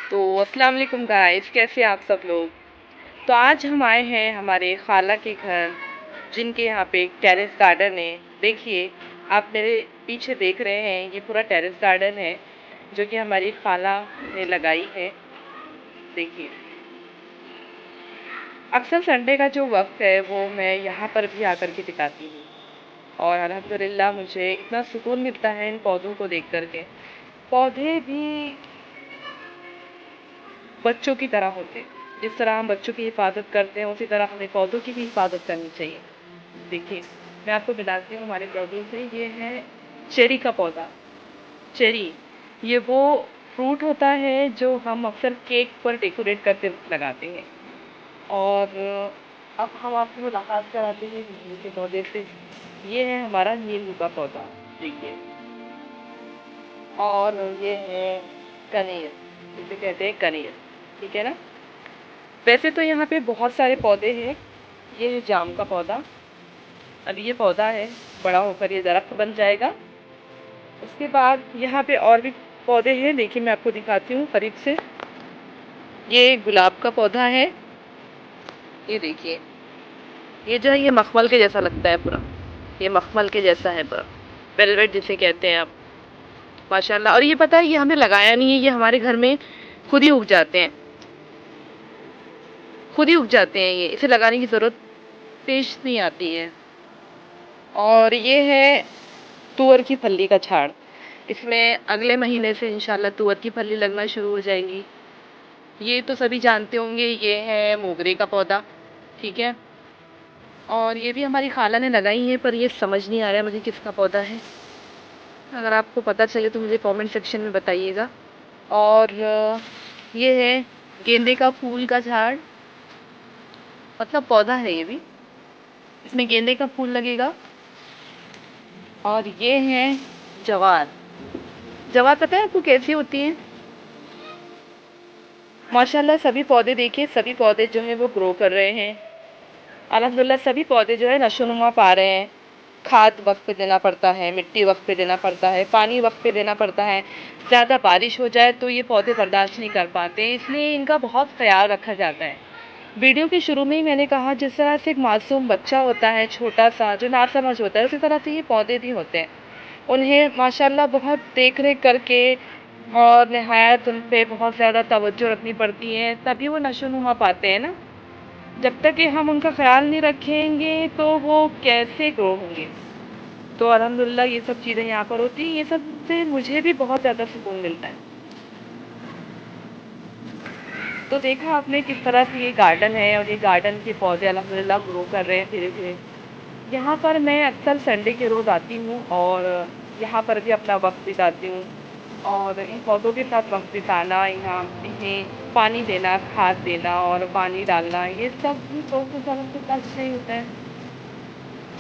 تو अस्सलाम वालेकुम गाइस, कैसे आप सब लोग। तो आज हम आए हैं हमारे खाला के घर, जिनके यहाँ पे एक टेरेस गार्डन है। देखिए, आप मेरे पीछे देख रहे हैं, ये पूरा टेरेस गार्डन है जो कि हमारी खाला ने लगाई है। देखिए, अक्सर संडे का जो वक्त है वो मैं यहाँ पर भी आकर के बिताती हूँ, और अल्हम्दुलिल्लाह मुझे इतना सुकून मिलता है इन पौधों को देख कर के। पौधे भी बच्चों की तरह होते हैं। जिस तरह हम बच्चों की हिफाजत करते हैं, उसी तरह हमें पौधों की भी हिफाजत करनी चाहिए। देखिए, मैं आपको बताती हूँ हमारे पौधों से। ये है चेरी का पौधा। चेरी, ये वो फ्रूट होता है जो हम अक्सर केक पर डेकोरेट करते वक्त लगाते हैं। और अब हम आपको मुलाकात कराते हैं नींबू के पौधे से। ये है हमारा नींबू का पौधा। देखिए, और ये है कनेर, जिसे कहते हैं कनेर। ठीक है ना। वैसे तो यहाँ पे बहुत सारे पौधे हैं। ये है जाम का पौधा। अब ये पौधा है, बड़ा होकर ये दरख्त बन जाएगा। उसके बाद यहाँ पे और भी पौधे हैं। देखिए, मैं आपको दिखाती हूँ करीब से। ये गुलाब का पौधा है। ये देखिए, ये जो है ये मखमल के जैसा लगता है पूरा। ये मखमल के जैसा है पूरा, वेलवेट जिसे कहते हैं आप। माशाल्लाह। और ये पता है, ये हमने लगाया नहीं है, ये हमारे घर में खुद ही उग जाते हैं। खुद ही उग जाते हैं ये, इसे लगाने की ज़रूरत पेश नहीं आती है। और ये है तुअर की फली का झाड़। इसमें अगले महीने से इंशाल्लाह तुअर की फली लगना शुरू हो जाएंगी। ये तो सभी जानते होंगे, ये है मोगरे का पौधा। ठीक है। और ये भी हमारी खाला ने लगाई है, पर ये समझ नहीं आ रहा है मुझे किसका पौधा है। अगर आपको पता चले तो मुझे कमेंट सेक्शन में बताइएगा। और ये है गेंदे का फूल का झाड़, मतलब पौधा है ये भी। इसमें गेंदे का फूल लगेगा। और ये है जवार। जवार पता है आपको कैसी होती है? माशाल्लाह, सभी पौधे देखिए, सभी पौधे जो है वो ग्रो कर रहे हैं। अल्हम्दुलिल्लाह सभी पौधे जो है नशोनुमा पा रहे हैं। खाद वक्त पे देना पड़ता है, मिट्टी वक्त पे देना पड़ता है, पानी वक्त पे देना पड़ता है। ज़्यादा बारिश हो जाए तो ये पौधे बर्दाश्त नहीं कर पाते, इसलिए इनका बहुत ख्याल रखा जाता है। वीडियो के शुरू में ही मैंने कहा, जिस तरह से एक मासूम बच्चा होता है छोटा सा जो नासमझ होता है, उसी तरह से ये पौधे भी होते हैं। उन्हें माशाल्लाह बहुत देख रेख करके और नहायत उन पे बहुत ज़्यादा तवज्जो रखनी पड़ती है, तभी वो नशोनुमा पाते हैं ना। जब तक कि हम उनका ख्याल नहीं रखेंगे तो वो कैसे ग्रो होंगे। तो अल्हम्दुलिल्लाह ये सब चीज़ें यहाँ पर होती हैं। ये सब से मुझे भी बहुत ज़्यादा सुकून मिलता है। तो देखा आपने किस तरह से ये गार्डन है, और ये गार्डन के पौधे अल्हम्दुलिल्लाह ग्रो कर रहे हैं धीरे धीरे। यहाँ पर मैं अक्सर संडे के रोज़ आती हूँ, और यहाँ पर भी अपना वक्त बिताती हूँ। और इन पौधों के साथ वक्त बिताना, यहाँ इन्हें पानी देना, खाद देना और पानी डालना, ये सब भी तो कुछ अलग से नहीं होता है।